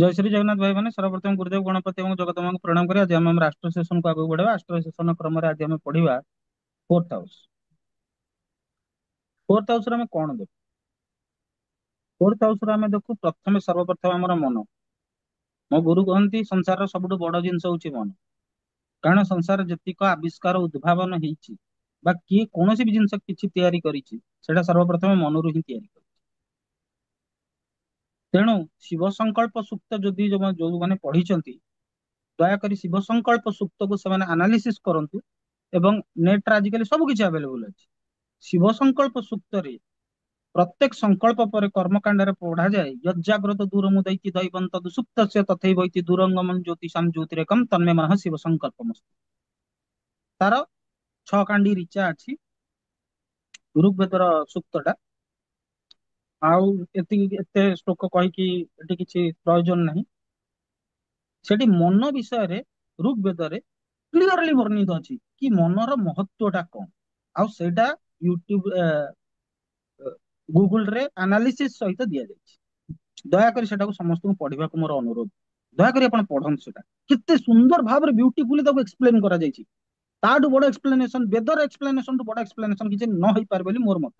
जय श्री जगन्नाथ भाई मैंने सर्वप्रथम गुरुदेव गणपति और जगतमाता को प्रणाम करें। आज हम राष्ट्र सेशन को आगे बढ़ेगा। राष्ट्र सेशन क्रम आज हम पढ़िबा फोर्थ हाउस। फोर्थ हाउस रे हम कौन देखु? फोर्थ हाउस रे हम देखु प्रथम सर्वप्रथम हमर मन। मो गुरु कहती संसार सबुठ बड़ जिनस हूँ मन। कारण संसार जतिक आविष्कार उद्भावन होती बा किए कौन भी जिनस किसी तैयारी करिछि सेटा सर्वप्रथम मनरु ही तैयारी कर। तेणु शिव संकल्प सुक्त जदि जो मैंने पढ़ी दयाकोरी शिव संकल्प सुक्त को से आनालीसीस करंतु एवं नेट रे आजिकली सब किछि अवेलेबल अछि। शिव संकल्प सुक्त रे प्रत्येक संकल्प पर कर्मकांड रे पढ़ा जाए यज्जाग्रत दूर मुदैति दैवंत दुसुप्तस्य तथैवैति दूरंगमं ज्योतिषाम ज्योतिरेकम तन्मे मनः शिव संकल्पमस्तु। तार 6 कांडी ऋचा अछि ऋग्वेदर सुक्तटा। आउ एते श्लोक कहि कि एटी किछि प्रयोजन नाही। सेठी मन विषय रे ऋग्वेद रे क्लियरली वर्णित अछि कि मनर महत्वटा कौन। आउ सेटा यूट्यूब गूगल रे एनालिसिस सहित दिया जायछि। दयाकोरी सेटाକୁ ସମସ୍ତଙ୍କୁ ପଢିବାକୁ ମୋର ଅନୁରୋଧ। ଦୟାକରି ଆପଣ ପଢନ୍ତୁ ସେଟା କେତେ ସୁନ୍ଦର ଭାବରେ ବ୍ୟୁଟିଫୁଲି ତାକୁ ଏକ୍ସପ୍ଲେନ କରାଯାଇଛି। ତାଠୁ ବଡ ଏକ୍ସପ୍ଲେନେସନ ବେଦର ଏକ୍ସପ୍ଲେନେସନ ଟୁ ବଡ ଏକ୍ସପ୍ଲେନେସନ କିଛି ନ ହେଇପାରେ ବୋଲି ମୋର ମତ।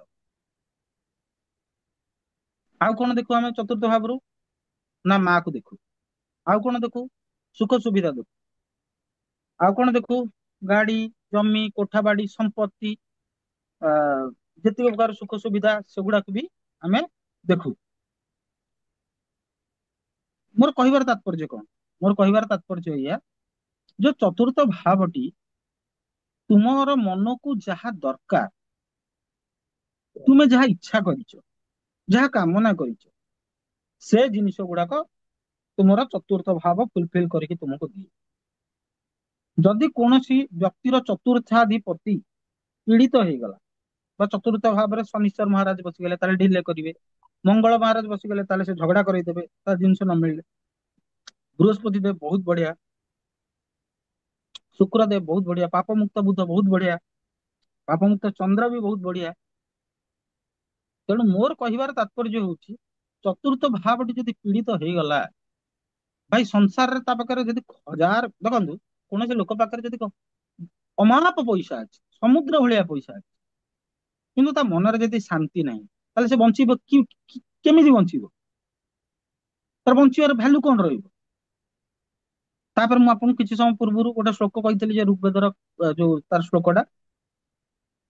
ଆଉ କଣ ଦେଖୁ ଆମେ ଚତୁର୍ଥ ଭାବରୁ? ନା ମା କୁ ଦେଖୁ। ଆଉ କଣ ଦେଖୁ? ସୁଖ ସୁବିଧା ଦେଖୁ। ଆଉ କଣ ଦେଖୁ? ଗାଡି ଜମି କୋଠା ବାଡି ସମ୍ପତ୍ତି ଯେତିକି ପ୍ରକାର ସୁଖ ସୁବିଧା ସେଗୁଡାକୁ ବି ଆମେ ଦେଖୁ। ମୋର କହିବାର ତାତ୍ପର୍ଯ୍ୟ କଣ? ମୋର କହିବାର ତାତ୍ପର୍ଯ୍ୟ ଏଇଆ ଯେ ଚତୁର୍ଥ ଭାବଟି ତୁମର ମନକୁ ଯାହା ଦରକାର, ତୁମେ ଯାହା ଇଚ୍ଛା କରିଛ, ଯାହା କାମନା କରିଛ, ସେ ଜିନିଷ ଗୁଡାକ ତୁମର ଚତୁର୍ଥ ଭାବ ଫୁଲଫିଲ କରିକି ତୁମକୁ ଦିଏ। ଯଦି କୌଣସି ବ୍ୟକ୍ତିର ଚତୁର୍ଥାଧିପତି ପୀଡିତ ହେଇଗଲା ବା ଚତୁର୍ଥ ଭାବରେ ଶନିଶ୍ଚର ମହାରାଜ ବସିଗଲେ ତାହେଲେ ଢିଲେ କରିବେ। ମଙ୍ଗଳ ମହାରାଜ ବସିଗଲେ ତାହେଲେ ସେ ଝଗଡା କରେଇଦେବେ ତା ଜିନିଷ ନ ମିଳିଲେ। ବୃହସ୍ପତି ଦେବ ବହୁତ ବଢିଆ, ଶୁକ୍ର ଦେବ ବହୁତ ବଢିଆ, ପାପ ମୁକ୍ତ ବୁଧ ବହୁତ ବଢିଆ, ପାପ ମୁକ୍ତ ଚନ୍ଦ୍ର ବି ବହୁତ ବଢିଆ। ତେଣୁ ମୋର କହିବାର ତାତ୍ପର୍ଯ୍ୟ ହଉଛି ଚତୁର୍ଥ ଭାବଟି ଯଦି ପୀଡିତ ହେଇଗଲା ଭାଇ ସଂସାରରେ ତା ପାଖରେ ଯଦି ହଜାର ଦେଖନ୍ତୁ କୌଣସି ଲୋକ ପାଖରେ ଯଦି ଅମାପ ପଇସା ଅଛି ସମୁଦ୍ର ଭଳିଆ ପଇସା ଅଛି କିନ୍ତୁ ତା ମନରେ ଯଦି ଶାନ୍ତି ନାହିଁ ତାହେଲେ ସେ ବଞ୍ଚିବ କେମିତି ବଞ୍ଚିବ? ତାର ବଞ୍ଚିବାର ଭ୍ୟାଲୁ କଣ ରହିବ? ତାପରେ ମୁଁ ଆପଣଙ୍କୁ କିଛି ସମୟ ପୂର୍ବରୁ ଗୋଟେ ଶ୍ଲୋକ କହିଥିଲି ଯେ ଋଗ୍ବେଦର ଯୋଉ ତାର ଶ୍ଲୋକଟା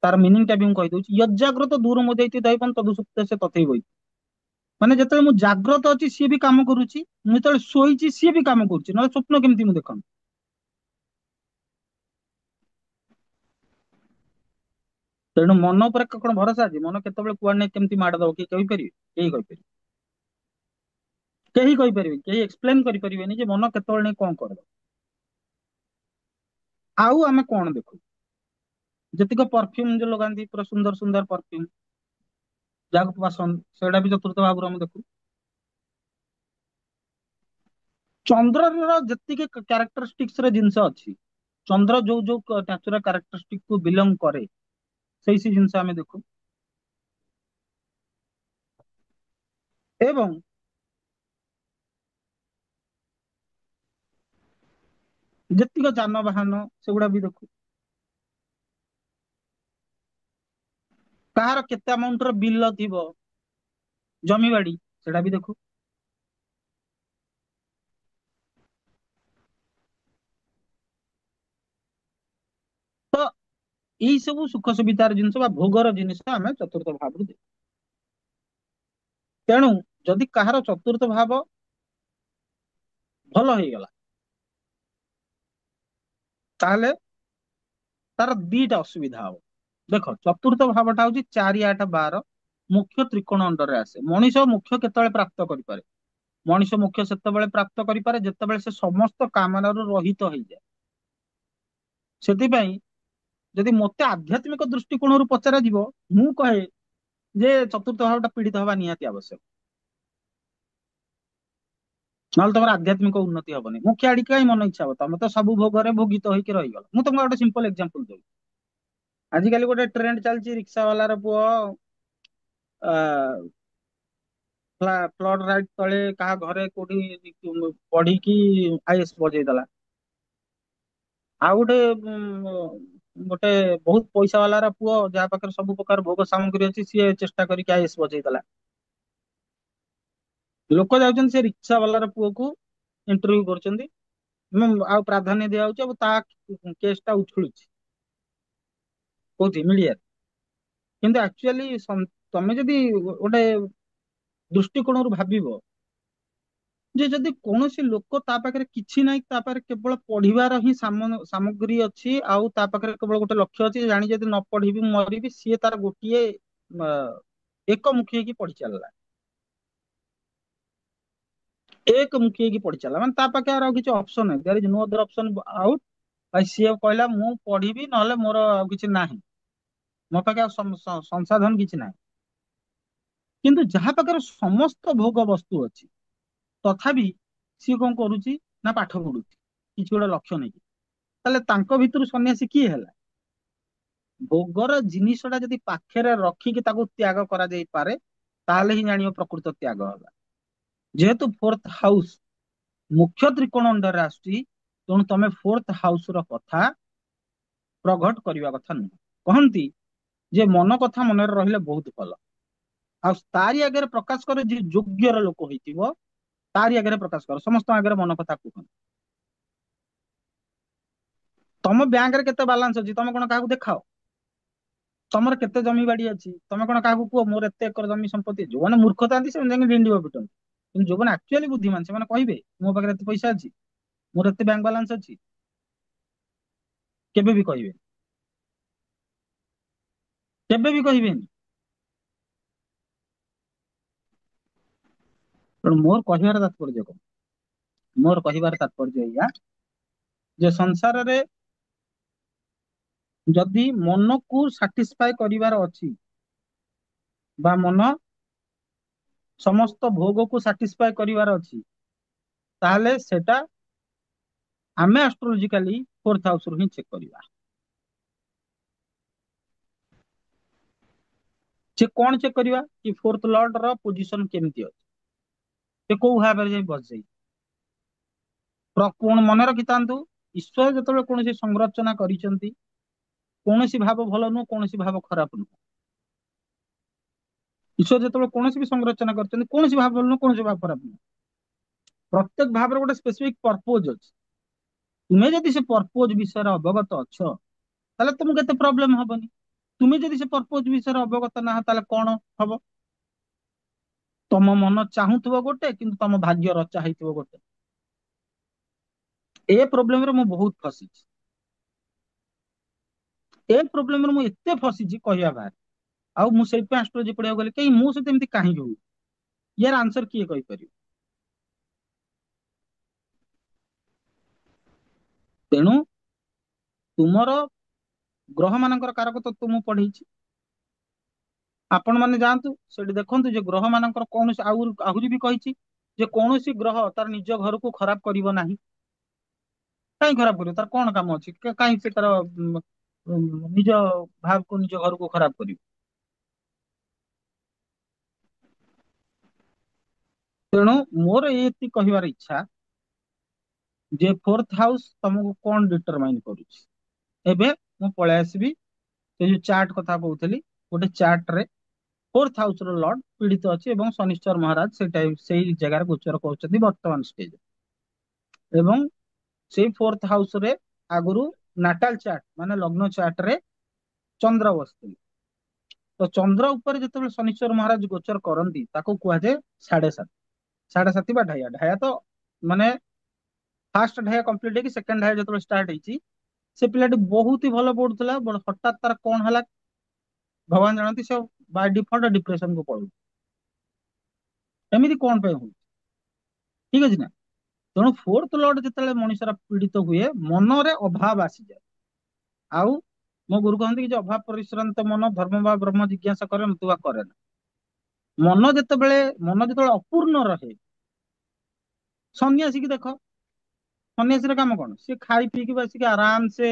ତାର ମିନିଂ ଟା ବି ମୁଁ କହିଦଉଛି। ଯଜାଗ୍ରତ ଦୂର ମୁଦୈତି ଦୈବଂ ତଦୁସୁପ୍ତ ସେ ତଥୈବୈତି। ମାନେ ଯେତେବେଳେ ମୁଁ ଜାଗ୍ରତ ଅଛି ସିଏ ବି କାମ କରୁଛି, ମୁଁ ଯେତେବେଳେ ଶୋଇଛି ସିଏ ବି କାମ କରୁଛି, ନହେଲେ ସ୍ୱପ୍ନ କେମିତି ମୁଁ ଦେଖନ୍ତି। ତେଣୁ ମନ ଉପରେ କଣ ଭରସା ଅଛି? ମନ କେତେବେଳେ କୁଆଡେ ନେଇ କେମିତି ମାଡ ଦବ କିଏ କହିପାରିବେ? କେହି କହିପାରିବେ? କେହି କହିପାରିବେ? କେହି ଏକ୍ସପ୍ଲେନ କରିପାରିବେନି ଯେ ମନ କେତେବେଳେ ନେଇ କଣ କରିବ। ଆଉ ଆମେ କଣ ଦେଖୁ? ଯେତିକ ପରଫ୍ୟୁମ ଯୋଉ ଲଗାନ୍ତି ପୁରା ସୁନ୍ଦର ସୁନ୍ଦର ପରଫ୍ୟୁମ ଯାହାକୁ ପସନ୍ଦ ସେଇଟା ବି ଚତୁର୍ଥ ଭାବରୁ ଆମେ ଦେଖୁ। ଚନ୍ଦ୍ରର ଯେତିକି କ୍ୟାରେକ୍ଟରିଷ୍ଟିକ୍ସ ର ଜିନିଷ ଅଛି, ଚନ୍ଦ୍ର ଯୋଉ ଯୋଉ ନ୍ୟାଚୁରାଲ କ୍ୟାରେକ୍ଟରିଷ୍ଟିକ କୁ ବିଲଙ୍ଗ କରେ ସେଇ ଜିନିଷ ଆମେ ଦେଖୁ। ଏବଂ ଯେତିକ ଯାନବାହାନ ସେଗୁଡା ବି ଦେଖୁ। କାହାର କେତେ ଆମାଉଣ୍ଟ ର ବିଲ ଥିବ ଜମିବାଡି ସେଟା ବି ଦେଖୁ। ତ ଏଇ ସବୁ ସୁଖ ସୁବିଧାର ଜିନିଷ ବା ଭୋଗର ଜିନିଷ ଆମେ ଚତୁର୍ଥ ଭାବରୁ ଦେଖୁ। ତେଣୁ ଯଦି କାହାର ଚତୁର୍ଥ ଭାବ ଭଲ ହେଇଗଲା ତାହେଲେ ତାର ଦିଟା ଅସୁବିଧା ହବ। ଦେଖ ଚତୁର୍ଥ ଭାବଟା ହଉଛି 4, 8, 12 ମୁଖ୍ୟ ତ୍ରିକୋଣ ଅଣ୍ଡରରେ ଆସେ। ମଣିଷ ମୁଖ୍ୟ କେତେବେଳେ ପ୍ରାପ୍ତ କରିପାରେ? ମଣିଷ ମୁଖ୍ୟ ସେତେବେଳେ ପ୍ରାପ୍ତ କରିପାରେ ଯେତେବେଳେ ସେ ସମସ୍ତ କାମନାରୁ ରହିତ ହେଇଯାଏ। ସେଥିପାଇଁ ଯଦି ମତେ ଆଧ୍ୟାତ୍ମିକ ଦୃଷ୍ଟିକୋଣରୁ ପଚରାଯିବ ମୁଁ କହେ ଯେ ଚତୁର୍ଥ ଭାବଟା ପୀଡିତ ହବା ନିହାତି ଆବଶ୍ୟକ। ନହେଲେ ତମର ଆଧ୍ୟାତ୍ମିକ ଉନ୍ନତି ହବନି। ମୁଖ୍ୟ ଆଡିକି କାହିଁ ମନ ଇଚ୍ଛା ହବ? ତମେ ତ ସବୁ ଭୋଗରେ ଭୋଗିତ ହେଇକି ରହିଗଲ। ମୁଁ ତମକୁ ଗୋଟେ ସିମ୍ପଲ ଏକ୍ସାମ୍ପଲ ଦଉଛି। ଆଜିକାଲି ଗୋଟେ ଟ୍ରେଣ୍ଡ ଚାଲିଛି ରିକ୍ସା ବାଲାର ପୁଅ फ्लड राइट तले कहा घरे कोठी पढ़ी आईएएस बजेई देला। ଆଉ ଗୋଟେ ବହୁତ ପଇସା ବାଲାର ପୁଅ ଯାହା ପାଖରେ ସବୁ ପ୍ରକାର ଭୋଗ ସାମଗ୍ରୀ ଅଛି ସିଏ ଚେଷ୍ଟା କରିକି ଆଇଏଏସ୍ ବଜେଇ ଦେଲା। ଲୋକ ଯାଉଛନ୍ତି ସେ ରିକ୍ସା ବାଲାର ପୁଅକୁ ଇଣ୍ଟରଭ୍ୟୁ କରୁଛନ୍ତି ଏବଂ ଆଉ ପ୍ରାଧାନ୍ୟ ଦିଆଯାଉଛି ଆଉ ତା କେସ୍ ଟା ଉଛୁଳୁଛି କୋଉଠି ମିଡିଆରେ। କିନ୍ତୁ ଆକ୍ଚୁଆଲି ତମେ ଯଦି ଗୋଟେ ଦୃଷ୍ଟିକୋଣରୁ ଭାବିବ ଯେ ଯଦି କୌଣସି ଲୋକ ତା ପାଖରେ କିଛି ନାହିଁ, ତା ପାଖରେ କେବଳ ପଢିବାର ହିଁ ସାମଗ୍ରୀ ଅଛି ଆଉ ତା ପାଖରେ କେବଳ ଗୋଟେ ଲକ୍ଷ୍ୟ ଅଛି ଯେ ଜାଣି ଯଦି ନ ପଢିବି ମୁଁ ମରିବି, ସିଏ ତାର ଗୋଟିଏ ଅ, ଏକମୁଖୀ ହେଇକି ପଢି ଚାଲିଲା। ଏକମୁଖୀ ହେଇକି ପଢି ଚାଲିଲା ମାନେ ତା ପାଖରେ ଆଉ କିଛି ଅପସନ ନାହିଁ, there is no other option out. ଭାଇ ସିଏ କହିଲା ମୁଁ ପଢିବି ନହେଲେ ମୋର ଆଉ କିଛି ନାହିଁ, ମୋ ପାଖେ ଆଉ ସଂସାଧନ କିଛି ନାହିଁ। କିନ୍ତୁ ଯାହା ପାଖରେ ସମସ୍ତ ଭୋଗ ବସ୍ତୁ ଅଛି ତଥାପି ସିଏ କଣ କରୁଛି ନା ପାଠ ପଢୁଛି କିଛି ଗୋଟେ ଲକ୍ଷ୍ୟ ନେଇକି, ତାହେଲେ ତାଙ୍କ ଭିତରୁ ସନ୍ନ୍ୟାସୀ କିଏ ହେଲା? ଭୋଗର ଜିନିଷଟା ଯଦି ପାଖରେ ରଖିକି ତାକୁ ତ୍ୟାଗ କରାଯାଇପାରେ ତାହେଲେ ହିଁ ଜାଣିବ ପ୍ରକୃତ ତ୍ୟାଗ ହେଲା। ଯେହେତୁ ଫୋର୍ଥ ହାଉସ ମୁଖ୍ୟ ତ୍ରିକୋଣ ଅଣ୍ଡରରେ ଆସୁଛି, ତେଣୁ ତମେ ଫୋର୍ଥ ହାଉସ ର କଥା ପ୍ରଘଟ କରିବା କଥା ନୁହେଁ। କହନ୍ତି ଯେ ମନ କଥା ମନରେ ରହିଲେ ବହୁତ ଭଲ, ଆଉ ତାରି ଆଗରେ ପ୍ରକାଶ କରେ ଯିଏ ଯୋଗ୍ୟର ଲୋକ ହେଇଥିବ ତାରି ଆଗରେ ପ୍ରକାଶ କର, ସମସ୍ତଙ୍କ ଆଗରେ ମନ କଥା କୁହନି। ତମ ବ୍ୟାଙ୍କରେ କେତେ ବାଲାନ୍ସ ଅଛି ତମେ କଣ କାହାକୁ ଦେଖାଅ? ତମର କେତେ ଜମି ବାଡି ଅଛି ତମେ କଣ କାହାକୁ କୁହ ମୋର ଏତେ ଏକର ଜମି ସମ୍ପତ୍ତି? ଯୋଉମାନେ ମୂର୍ଖ ଥାନ୍ତି ସେମାନେ ଯାଇକି ଡିଣ୍ଡିବ ପିଟନ୍ତି, କିନ୍ତୁ ଯୋଉମାନେ ଆକ୍ଚୁଆଲି ବୁଦ୍ଧିମାନ ସେମାନେ କହିବେ ମୋ ପାଖରେ ଏତେ ପଇସା ଅଛି, ମୋର ଏତେ ବ୍ୟାଙ୍କ ବାଲାନ୍ସ ଅଛି। କେବେ ବି କହିବେନି, କେବେ ବି କହିବେନି। ତେଣୁ ମୋର କହିବାର ତାତ୍ପର୍ଯ୍ୟ କଣ? ମୋର କହିବାର ତାତ୍ପର୍ଯ୍ୟ ଏଇଆ ଯେ ସଂସାରରେ ଯଦି ମନକୁ ସାଟିସ୍ଫାଏ କରିବାର ଅଛି ବା ମନ ସମସ୍ତ ଭୋଗକୁ ସାଟିସ୍ଫାଏ କରିବାର ଅଛି, ତାହେଲେ ସେଟା ଆମେ ଆଷ୍ଟ୍ରୋଲୋଜିକାଲି ଫୋର୍ଥ ହାଉସ ରୁ ହିଁ ଚେକ୍ କରିବା। ସେ କଣ ଚେକ୍ କରିବା କି ଫୋର୍ଥ ଲର୍ଡ ର ପୋଜିସନ କେମିତି ଅଛି, ସେ କୋଉ ଭାବରେ ଯାଇ ବସିଯାଇଛି। ମନେ ରଖିଥାନ୍ତୁ ଈଶ୍ୱର ଯେତେବେଳେ କୌଣସି ସଂରଚନା କରିଛନ୍ତି କୌଣସି ଭାବ ଭଲ ନୁହଁ କୌଣସି ଭାବ ଖରାପ ନୁହଁ। ଈଶ୍ୱର ଯେତେବେଳେ କୌଣସି ବି ସଂରଚନା କରିଛନ୍ତି କୌଣସି ଭାବ ଭଲ ନୁହଁ କୌଣସି ଭାବ ଖରାପ ନୁହଁ, ପ୍ରତ୍ୟେକ ଭାବରେ ଗୋଟେ ସ୍ପେସିଫିକ ପର୍ପୋଜ ଅଛି। ତୁମେ ଯଦି ସେ ପର୍ପୋଜ ବିଷୟରେ ଅବଗତ ଅଛ ତାହେଲେ ତୁମକୁ ଏତେ ପ୍ରୋବ୍ଲେମ ହବନି। ତୁମେ ଯଦି ସେ ପର୍ପୋଜ ବିଷୟରେ ଅବଗତ ନାହ ତାହେଲେ କଣ ହବ? ତମ ମନ ଚାହୁଁଥିବ ଗୋଟେ କିନ୍ତୁ ତମ ଭାଗ୍ୟ ରଚା ହେଇଥିବ ଗୋଟେ। ଏ ପ୍ରୋବ୍ଲେମରେ ମୁଁ ବହୁତ ଫସିଛି, ଏ ପ୍ରୋବ୍ଲେମରେ ମୁଁ ଏତେ ଫସିଛି କହିବା ବାହାରେ। ଆଉ ମୁଁ ସେଇଥିପାଇଁ ଆଷ୍ଟ୍ରୋଲୋଜି ପଢିବାକୁ ଗଲି କାହିଁ ମୋ ସହିତ ଏମିତି କାହିଁକି ହଉଛି, ୟାର ଆନ୍ସର କିଏ କହିପାରିବ? ତେଣୁ ତୁମର ଗ୍ରହ ମାନଙ୍କର କାରକ ତତ୍ତ୍ୱ ମୁଁ ପଢେଇଛି, ଆପଣ ମାନେ ଯାଆନ୍ତୁ ସେଠି ଦେଖନ୍ତୁ ଯେ ଗ୍ରହ ମାନଙ୍କର କୌଣସି ଆହୁରି ବି କହିଛି ଯେ କୌଣସି ଗ୍ରହ ତାର ନିଜ ଘରକୁ ଖରାପ କରିବ ନାହିଁ। କାହିଁ ଖରାପ କରିବ, ତାର କଣ କାମ ଅଛି? କାହିଁ ସେ ତାର ନିଜ ଭାବକୁ ନିଜ ଘରକୁ ଖରାପ କରିବ? ତେଣୁ ମୋର ଏତିକି କହିବାର ଇଚ୍ଛା ଯେ ଫୋର୍ଥ ହାଉସ ତମକୁ କଣ ଡିଟରମାଇନ କରୁଛି। ଏବେ ମୁଁ ପଳେଇ ଆସିବି ସେ ଯୋଉ ଚାର୍ଟ କଥା କହୁଥିଲି, ଗୋଟେ ଚାର୍ଟ ରେ ଫୋର୍ଥ ହାଉସ ର ଲର୍ଡ ପୀଡିତ ଅଛି ଏବଂ ଶନିଶ୍ଚର ମହାରାଜ ସେଇ ଜାଗାରେ ଗୋଚର କରୁଛନ୍ତି ବର୍ତ୍ତମାନ ଷ୍ଟେଜ, ଏବଂ ସେଇ ଫୋର୍ଥ ହାଉସ ରେ ଆଗରୁ ନାଟାଲ ଚାର୍ଟ ମାନେ ଲଗ୍ନ ଚାର୍ଟ ରେ ଚନ୍ଦ୍ର ବସିଥିଲେ। ତ ଚନ୍ଦ୍ର ଉପରେ ଯେତେବେଳେ ଶନିଶ୍ଚର ମହାରାଜ ଗୋଚର କରନ୍ତି ତାକୁ କୁହାଯାଏ ସାଢେ ସାତି। ସାଢେ ସାତି ବା ଢାଇଆ, ଢାଇଆ ତ ମାନେ ଫାଷ୍ଟ ଢାଇଆ କମ୍ପ୍ଲିଟ ହେଇକି ସେକେଣ୍ଡ ଢାଇଆ ଯେତେବେଳେ ଷ୍ଟାର୍ଟ ହେଇଛି ସେ ପିଲାଟି ବହୁତ ହି ଭଲ ପଢୁଥିଲା, ହଠାତ୍ ତାର କଣ ହେଲା ଭଗବାନ ଜାଣନ୍ତି, ସେ ବାଇ ଡିଫଲ୍ଟ ଡିପ୍ରେସନ କୁ ପଳଉଛି। ଏମିତି କଣ ପାଇଁ ହଉଛି? ଠିକ ଅଛି ନା? ତେଣୁ ଫୋର୍ଥ ଲର୍ଡ ଯେତେବେଳେ ମଣିଷର ପୀଡିତ ହୁଏ ମନରେ ଅଭାବ ଆସିଯାଏ। ଆଉ ମୋ ଗୁରୁ କହନ୍ତି କି ଯେ ଅଭାବ ପରିଶ୍ରାନ୍ତ ମନ ଧର୍ମ ବା ବ୍ରହ୍ମ ଜିଜ୍ଞାସା କରେ ନତୁବା କରେ ନା। ମନ ଯେତେବେଳେ ଅପୂର୍ଣ୍ଣ ରହେ, ସନ୍ନ୍ୟାସୀ କି ଦେଖ, ସନ୍ନ୍ୟାସୀର କାମ କଣ? ସିଏ ଖାଇ ପିଇକି ବସିକି ଆରାମ ସେ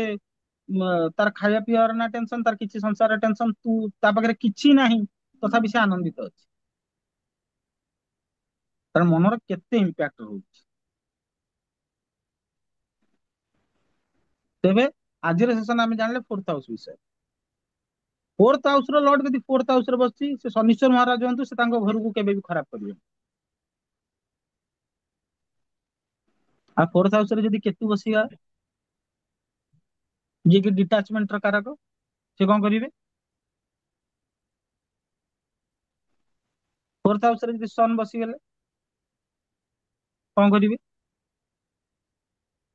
ତାର ଖାଇବା ପିଇବାର ନା ଟେନସନ, ତାର କିଛି ସଂସାର ଟେନସନ, ତା ପାଖରେ କିଛି ନାହିଁ ତଥାପି ସେ ଆନନ୍ଦିତ ଅଛି। ତାର ମନର କେତେ ଇମ୍ପାକ୍ଟ ରହୁଛି। ତେବେ ଆଜିର ସେସନ ଆମେ ଜାଣିଲେ ଫୋର୍ଥ ହାଉସ ବିଷୟ। ଫୋର୍ଥ ହାଉସ ର ଲର୍ଡ ଯଦି ଫୋର୍ଥ ହାଉସ ରେ ବସିଛି, ସେ ଶନିଶ୍ଚର ମହାରାଜ ହୁଅନ୍ତୁ, ସେ ତାଙ୍କ ଘରକୁ କେବେ ବି ଖରାପ କରିବେନି। ଆଉ ଫୋର୍ଥ ହାଉସ ରେ ଯଦି କେତୁ ବସିବା, ଯିଏ କି ଡିଟାଚମେଣ୍ଟ ର କାରକ, ସେ କଣ କରିବେ? ଫୋର୍ଥ ହାଉସ ରେ ଯଦି ସନ୍ ବସିଗଲେ କଣ କରିବେ?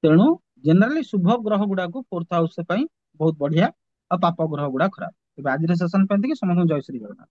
ତେଣୁ ଜେନେରାଲି ଶୁଭ ଗ୍ରହ ଗୁଡାକୁ ଫୋର୍ଥ ହାଉସ ପାଇଁ ବହୁତ ବଢିଆ, ଆଉ ପାପ ଗ୍ରହ ଗୁଡା ଖରାପ। ତେବେ ଆଜିର ସେସନ ପାଇଁ ସମସ୍ତଙ୍କୁ ଜୟ ଶ୍ରୀ ଜଗନ୍ନାଥ।